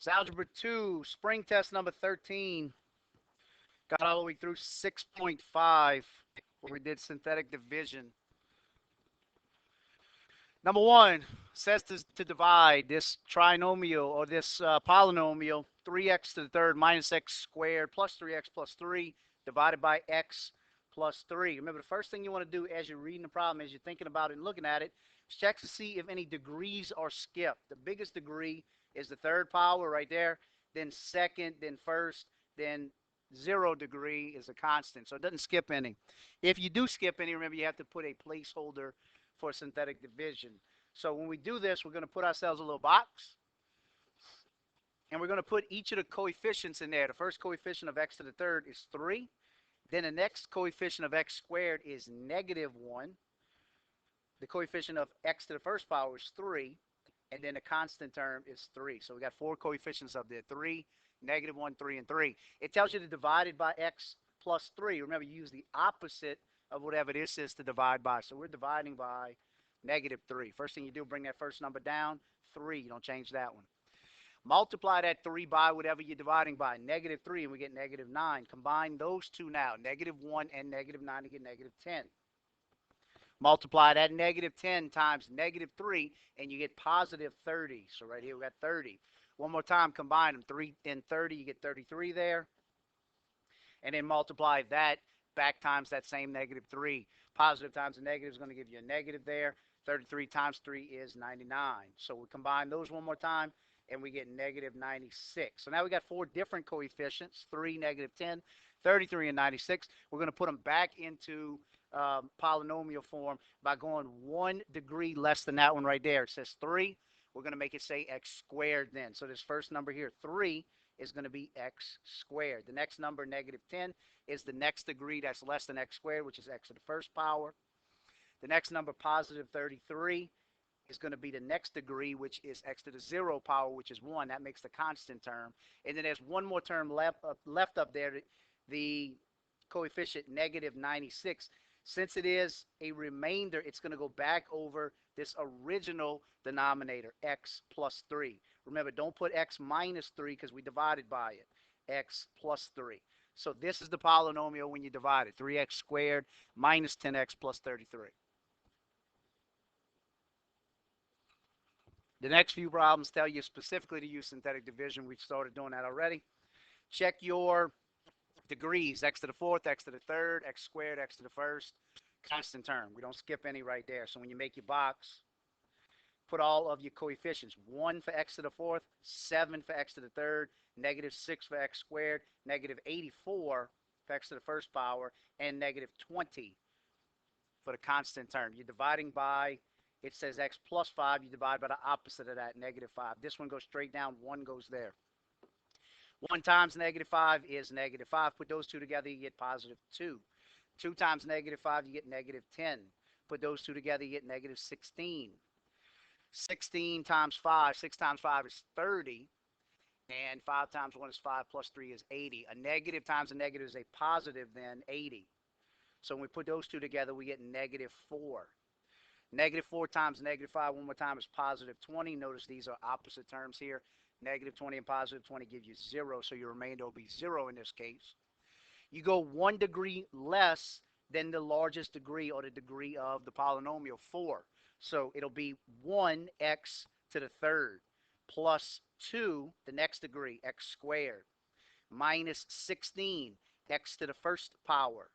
It's Algebra 2, spring test number 13. Got all the way through 6.5, where we did synthetic division. Number one says to divide this trinomial or this polynomial, 3x to the third minus x squared plus 3x plus 3 divided by x plus 3. Remember, the first thing you want to do as you're reading the problem, as you're thinking about it and looking at it, is check to see if any degrees are skipped. The biggest degree is the third power right there, then second, then first, then 0 degree is a constant. So it doesn't skip any. If you do skip any, remember you have to put a placeholder for synthetic division. So when we do this, we're going to put ourselves a little box, and we're going to put each of the coefficients in there. The first coefficient of x to the third is 3. Then the next coefficient of x squared is -1. The coefficient of x to the first power is 3. And then the constant term is 3. So we got 4 coefficients up there, 3, -1, 3, and 3. It tells you to divide it by x plus 3. Remember, you use the opposite of whatever this is to divide by. So we're dividing by -3. First thing you do, bring that first number down, 3. You don't change that one. Multiply that 3 by whatever you're dividing by, -3, and we get -9. Combine those two now, -1 and -9 to get -10. Multiply that -10 times -3, and you get +30. So right here we got 30. One more time, combine them, 3 and 30, you get 33 there. And then multiply that back times that same -3. Positive times a negative is going to give you a negative there. 33 times 3 is 99. So we combine those one more time, and we get -96. So now we got 4 different coefficients, 3, -10, 33, and 96. We're going to put them back into polynomial form by going 1 degree less than that one right there. It says 3. We're going to make it say x squared then. So this first number here, 3, is going to be x squared. The next number, -10, is the next degree that's less than x squared, which is x to the first power. The next number, +33, is going to be the next degree, which is x to the 0 power, which is 1. That makes the constant term. And then there's one more term left up there, the coefficient -96. Since it is a remainder, it's going to go back over this original denominator, x plus 3. Remember, don't put x minus 3 because we divided by it, x plus 3. So this is the polynomial when you divide it, 3x squared minus 10x plus 33. The next few problems tell you specifically to use synthetic division. We've started doing that already. Check your degrees, x to the fourth, x to the third, x squared, x to the first, constant term. We don't skip any right there. So when you make your box, put all of your coefficients. 1 for x to the fourth, 7 for x to the third, -6 for x squared, -84 for x to the first power, and -20 for the constant term. You're dividing by, it says x plus 5. You divide by the opposite of that, -5. This one goes straight down. 1 goes there. 1 times -5 is -5. Put those two together, you get +2. 2 times -5, you get -10. Put those two together, you get -16. 16 times 5, 6 times 5 is 30. And 5 times 1 is 5, plus 3 is 80. A negative times a negative is a positive, then 80. So when we put those two together, we get -4. -4 times -5 one more time is +20. Notice these are opposite terms here. -20 and +20 give you 0, so your remainder will be 0 in this case. You go 1 degree less than the largest degree or the degree of the polynomial, 4. So it'll be 1x to the third plus 2, the next degree, x squared, minus 16, x to the first power,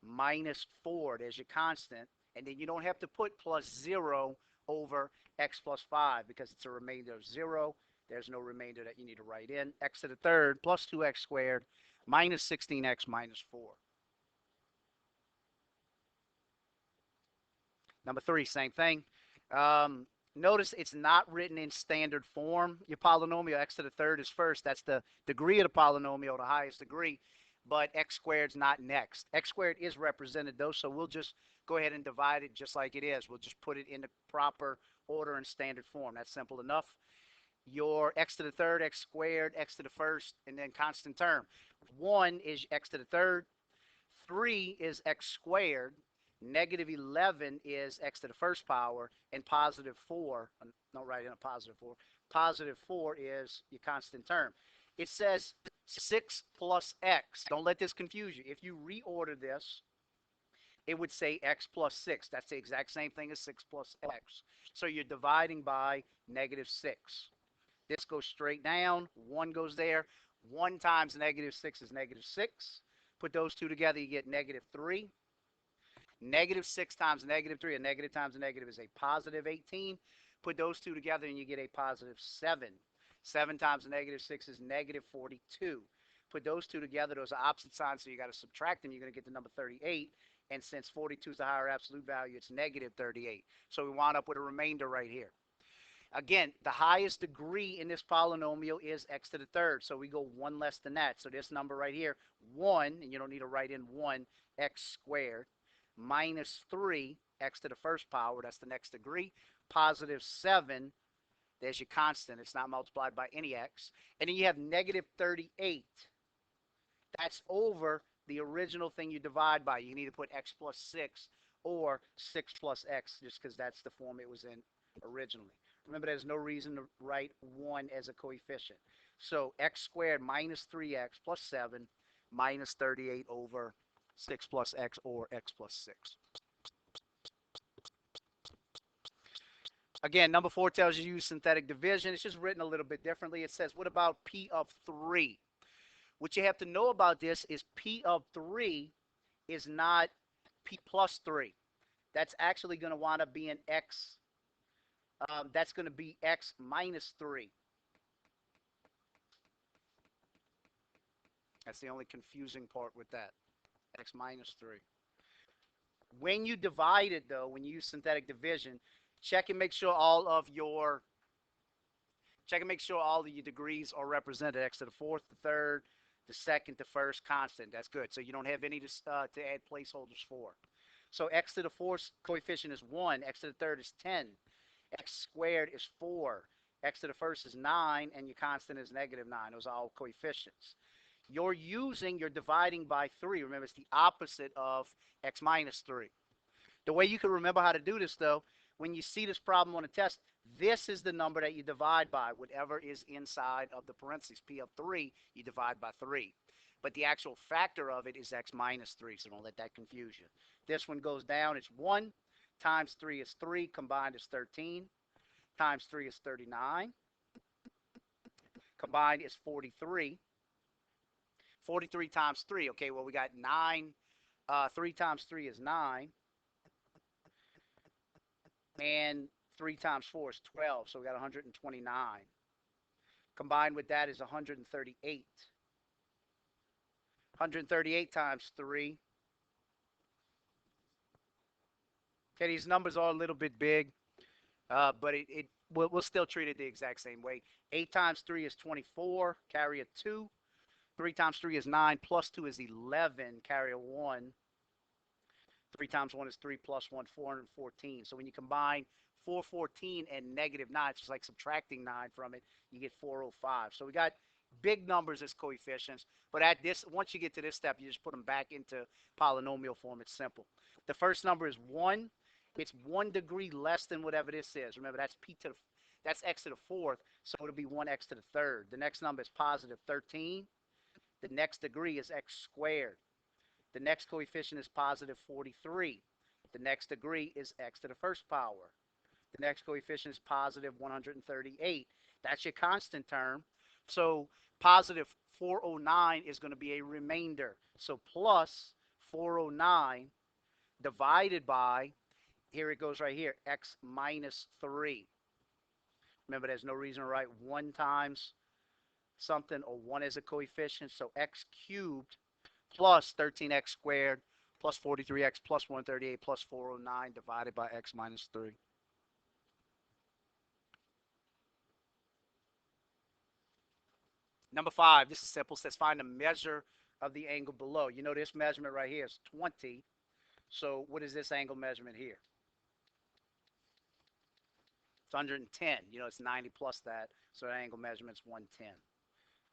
minus 4, there's your constant. And then you don't have to put plus 0 over x plus 5 because it's a remainder of 0. There's no remainder that you need to write in. X to the third plus 2x squared minus 16x minus 4. Number 3, same thing. Notice it's not written in standard form. Your polynomial, x to the third is first. That's the degree of the polynomial, the highest degree. But x squared is not next. X squared is represented, though, so we'll just go ahead and divide it just like it is. We'll just put it in the proper order and standard form. That's simple enough. Your x to the third, x squared, x to the first, and then constant term. 1 is x to the third. 3 is x squared. -11 is x to the first power, and +4, not writing a +4, positive 4 is your constant term. It says 6 plus x. Don't let this confuse you. If you reorder this, it would say x plus 6. That's the exact same thing as 6 plus x. So you're dividing by negative 6. This goes straight down. 1 goes there. 1 times negative 6 is negative 6. Put those two together, you get negative 3. Negative 6 times negative 3, a negative times a negative is a positive 18. Put those two together and you get a positive 7. 7 times a negative 6 is negative 42. Put those two together, those are opposite signs, so you got to subtract them. You're going to get the number 38. And since 42 is the higher absolute value, it's negative 38. So we wind up with a remainder right here. Again, the highest degree in this polynomial is x to the third. So we go 1 less than that. So this number right here, 1, and you don't need to write in 1, x squared, minus 3, x to the first power, that's the next degree, positive 7, there's your constant. It's not multiplied by any x. And then you have negative 38. That's over the original thing you divide by. You can either put x plus 6 or 6 plus x, just because that's the form it was in originally. Remember, there's no reason to write 1 as a coefficient. So x squared minus 3x plus 7 minus 38 over 6 plus x, or x plus 6. Again, number 4 tells you to use synthetic division. It's just written a little bit differently. It says, what about P of 3? What you have to know about this is P of 3 is not P plus 3. That's actually going to wind up being x. That's going to be x minus 3. That's the only confusing part with that. X minus 3. When you divide it, though, when you use synthetic division, check and make sure all of your degrees are represented. X to the fourth, the third, the second, the first, constant. That's good. So you don't have any to add placeholders for. So x to the fourth coefficient is 1. X to the third is 10. X squared is 4. X to the first is 9, and your constant is negative 9. Those are all coefficients. You're dividing by 3. Remember, it's the opposite of x minus 3. The way you can remember how to do this, though, when you see this problem on a test, this is the number that you divide by, whatever is inside of the parentheses. P of 3, you divide by 3. But the actual factor of it is x minus 3, so don't let that confuse you. This one goes down, it's 1, times 3 is 3, combined is 13, times 3 is 39, combined is 43. 43 times 3, okay, well, we got 9, 3 times 3 is 9, and 3 times 4 is 12, so we got 129. Combined with that is 138. 138 times 3. Okay, these numbers are a little bit big, but we'll still treat it the exact same way. 8 times 3 is 24, carry a 2. 3 times 3 is 9, plus 2 is 11, carry a 1. 3 times 1 is 3, plus 1, 414. So when you combine 414 and negative 9, it's just like subtracting 9 from it, you get 405. So we got big numbers as coefficients, but once you get to this step, you just put them back into polynomial form. It's simple. The first number is 1. It's 1 degree less than whatever this is. Remember, that's x to the fourth, so it'll be 1x to the third. The next number is positive 13. The next degree is x squared. The next coefficient is positive 43. The next degree is x to the first power. The next coefficient is positive 138. That's your constant term. So positive 409 is going to be a remainder. So plus 409 divided by, here it goes right here, x minus 3. Remember, there's no reason to write 1 times something or 1 as a coefficient. So x cubed plus 13x squared plus 43x plus 138 plus 409 divided by x minus 3. Number 5, this is simple. It says find the measure of the angle below. You know this measurement right here is 20. So what is this angle measurement here? It's 110. You know, it's 90 plus that. So the angle measurement's 110.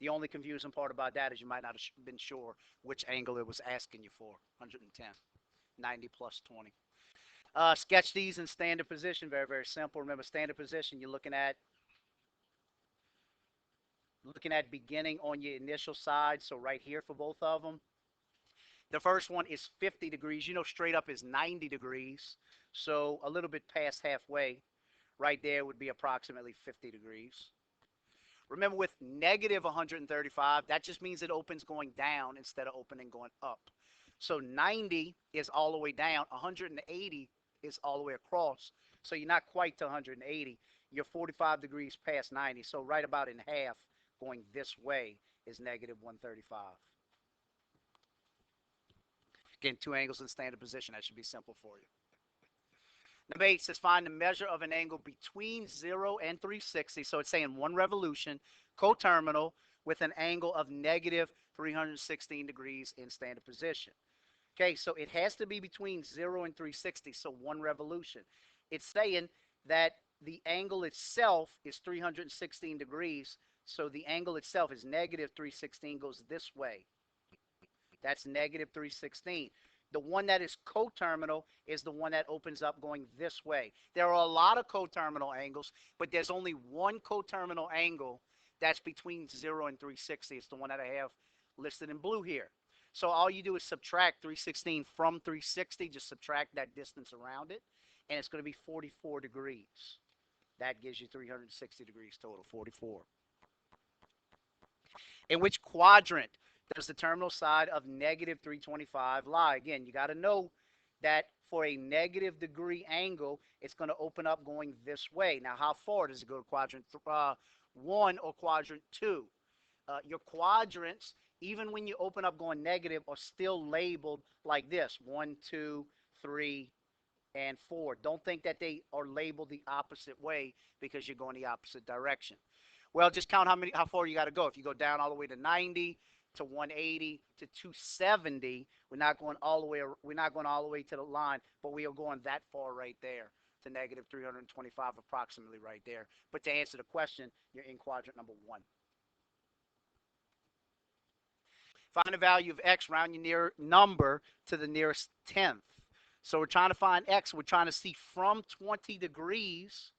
The only confusing part about that is you might not have been sure which angle it was asking you for. 110. 90 plus 20. Sketch these in standard position. Very, very simple. Remember, standard position, you're looking at looking at beginning on your initial side, so right here for both of them. The first one is 50 degrees. You know, straight up is 90 degrees. So a little bit past halfway, right there would be approximately 50 degrees. Remember, with negative 135, that just means it opens going down instead of opening going up. So 90 is all the way down. 180 is all the way across. So you're not quite to 180. You're 45 degrees past 90. So right about in half going this way is negative 135. Again, two angles in standard position. That should be simple for you. Number 8 says find the measure of an angle between 0 and 360. So it's saying one revolution, coterminal, with an angle of negative 316 degrees in standard position. Okay, so it has to be between 0 and 360, so one revolution. It's saying that the angle itself is 316 degrees, so the angle itself is negative 316, goes this way. That's negative 316. The one that is coterminal is the one that opens up going this way. There are a lot of coterminal angles, but there's only one coterminal angle that's between 0 and 360. It's the one that I have listed in blue here. So all you do is subtract 316 from 360, just subtract that distance around it, and it's going to be 44 degrees. That gives you 360 degrees total, 44. In which quadrant does the terminal side of negative 325 lie? Again, you got to know that for a negative degree angle, it's going to open up going this way. Now, how far does it go to quadrant 1 or quadrant 2? Your quadrants, even when you open up going negative, are still labeled like this: 1, 2, 3, and 4. Don't think that they are labeled the opposite way because you're going the opposite direction. Well, just count how far you got to go. If you go down all the way to 90 to 180 to 270, we're not going all the way to the line, but we are going that far right there to negative 325 approximately right there. But to answer the question, you're in quadrant number 1. Find the value of x, round your near number to the nearest tenth. So we're trying to find x. We're trying to see from 20 degrees,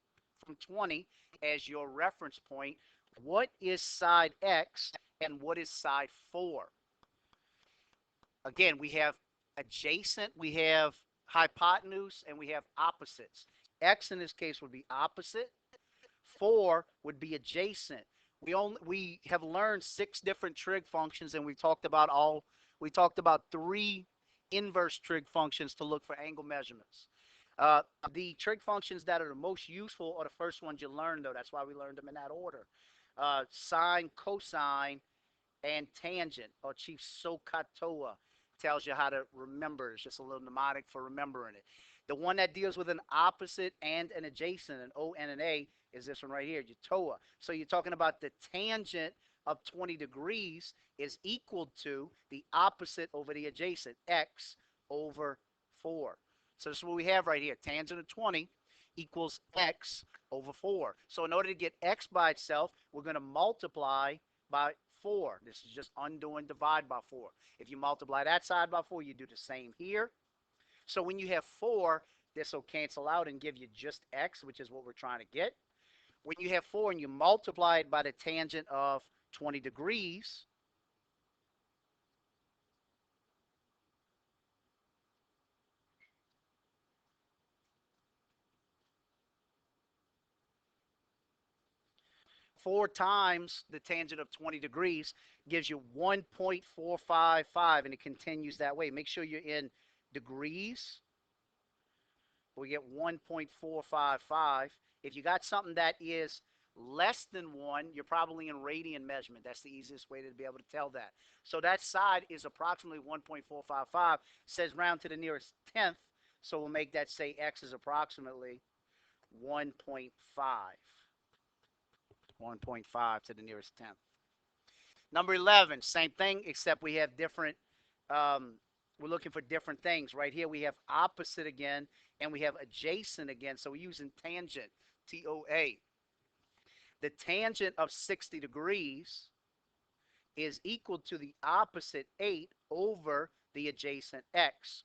from 20 as your reference point, what is side x and what is side 4. Again, we have adjacent, we have hypotenuse, and we have opposites. X in this case would be opposite. 4 would be adjacent. We have learned 6 different trig functions, and we talked about 3 inverse trig functions to look for angle measurements. The trig functions that are the most useful are the first ones you learned, though. That's why we learned them in that order. Sine, cosine, and tangent, or chief SOHCAHTOA, tells you how to remember. It's just a little mnemonic for remembering it. The one that deals with an opposite and an adjacent, an O and an A, is this one right here, your TOA. So you're talking about the tangent of 20 degrees is equal to the opposite over the adjacent, x over 4. So this is what we have right here. Tangent of 20 equals x over 4. So in order to get x by itself, we're going to multiply by 4. This is just undoing divide by 4. If you multiply that side by 4, you do the same here. So when you have 4, this will cancel out and give you just x, which is what we're trying to get. When you have 4 and you multiply it by the tangent of 20 degrees, four times the tangent of 20 degrees gives you 1.455, and it continues that way. Make sure you're in degrees. We get 1.455. If you got something that is less than 1, you're probably in radian measurement. That's the easiest way to be able to tell that. So that side is approximately 1.455. Says round to the nearest tenth, so we'll make that say x is approximately 1.5. 1.5 to the nearest tenth. Number 11, same thing, except we have different, we're looking for different things. Right here we have opposite again, and we have adjacent again. So we're using tangent, TOA. The tangent of 60 degrees is equal to the opposite 8 over the adjacent x.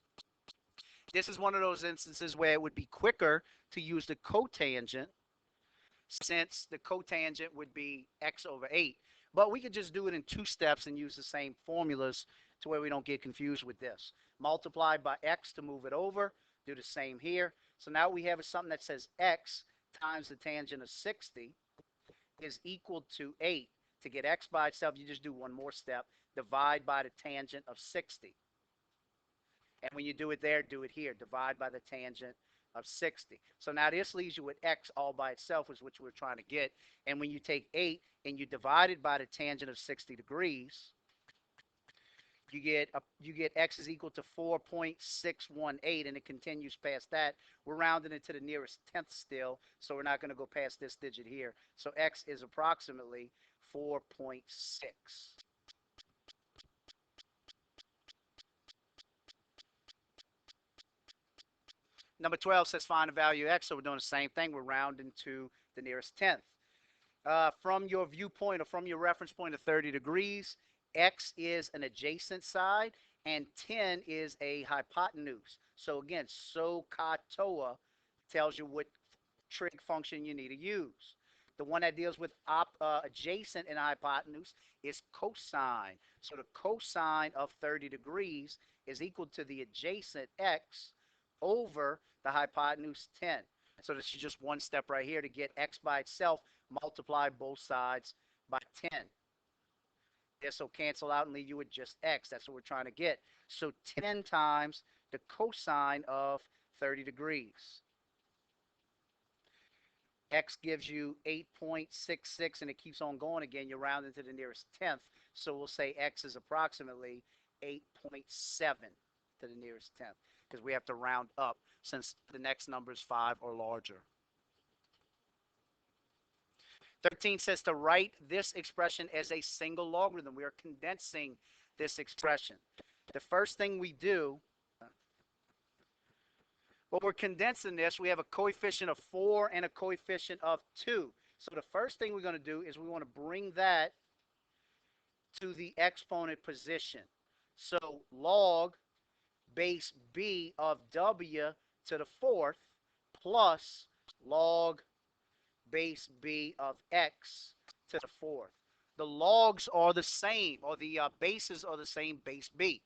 This is one of those instances where it would be quicker to use the cotangent since the cotangent would be x over 8. But we could just do it in 2 steps and use the same formulas to where we don't get confused with this. Multiply by x to move it over. Do the same here. So now we have something that says x times the tangent of 60 is equal to 8. To get x by itself, you just do one more step. Divide by the tangent of 60. And when you do it there, do it here. Divide by the tangent of 60. So now this leaves you with x all by itself, is what we're trying to get. And when you take 8 and you divide it by the tangent of 60 degrees, you get x is equal to 4.618, and it continues past that. We're rounding it to the nearest tenth still, so we're not going to go past this digit here. So x is approximately 4.6. Number 12 says find the value of x, so we're doing the same thing. We're rounding to the nearest tenth. From your viewpoint or from your reference point of 30 degrees, x is an adjacent side and 10 is a hypotenuse. So again, SOHCAHTOA tells you what trig function you need to use. The one that deals with adjacent and hypotenuse is cosine. So the cosine of 30 degrees is equal to the adjacent x over the hypotenuse 10. So this is just one step right here to get x by itself. Multiply both sides by 10. This will cancel out and leave you with just x. That's what we're trying to get. So 10 times the cosine of 30 degrees. X gives you 8.66, and it keeps on going again. You're rounding to the nearest tenth. So we'll say x is approximately 8.7 to the nearest tenth, because we have to round up since the next number is 5 or larger. 13 says to write this expression as a single logarithm. We are condensing this expression. The first thing we do, well, we're condensing this. We have a coefficient of 4 and a coefficient of 2. So the first thing we're going to do is we want to bring that to the exponent position. So log base b of w to the fourth plus log base b of x to the fourth. The logs are the same, or the bases are the same, base b.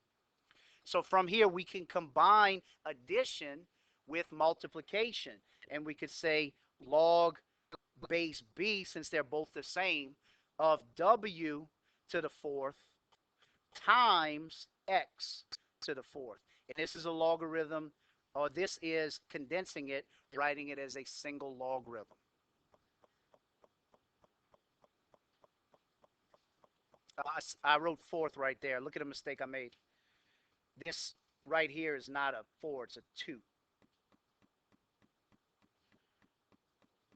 So from here, we can combine addition with multiplication. And we could say log base b, since they're both the same, of w to the fourth times x to the fourth. And this is a logarithm, or this is condensing it, writing it as a single logarithm. I wrote fourth right there. Look at the mistake I made. This right here is not a 4, it's a 2.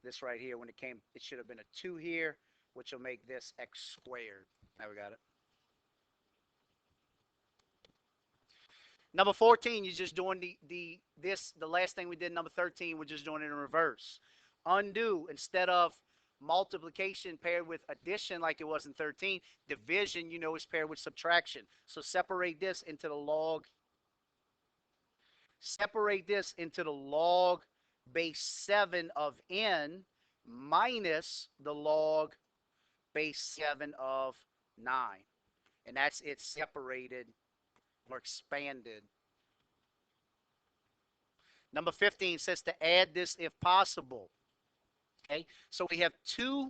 This right here, when it should have been a 2 here, which will make this x squared. Now we got it. Number 14, you're just doing the last thing we did, number 13, we're just doing it in reverse. Undo, instead of multiplication paired with addition like it was in 13, division, is paired with subtraction. So separate this into the log base 7 of n minus the log base 7 of 9. And that's it separated or expanded. Number 15 says to add this if possible. Okay, so we have 2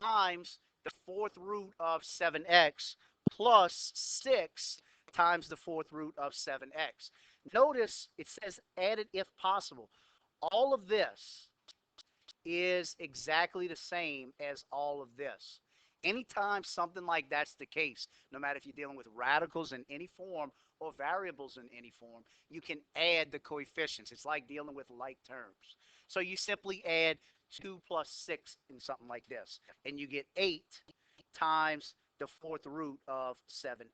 times the fourth root of 7x plus 6 times the fourth root of 7x. Notice it says add it if possible. All of this is exactly the same as all of this. Anytime something like that's the case, no matter if you're dealing with radicals in any form or variables in any form, you can add the coefficients. It's like dealing with like terms. So you simply add 2 plus 6 in something like this, and you get 8 times the fourth root of 7x.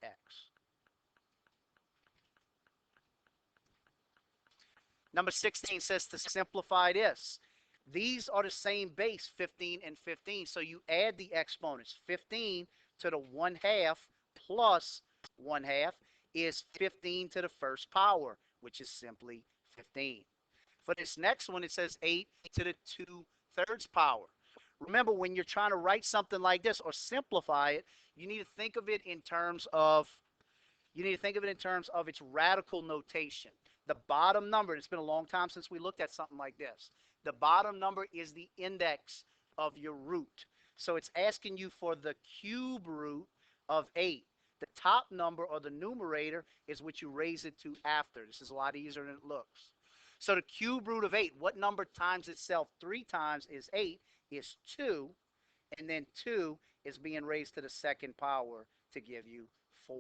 Number 16 says to simplify this. These are the same base, 15 and 15. So you add the exponents. 15 to the 1/2 plus 1/2 is 15 to the first power, which is simply 15. For this next one, it says 8 to the 2 thirds power. Remember, when you're trying to write something like this or simplify it, you need to think of it in terms of its radical notation. The bottom number, it's been a long time since we looked at something like this. The bottom number is the index of your root. So it's asking you for the cube root of 8. The top number, or the numerator, is what you raise it to after. This is a lot easier than it looks. So the cube root of 8, what number times itself 3 times is 8, is 2. And then 2 is being raised to the second power to give you 4.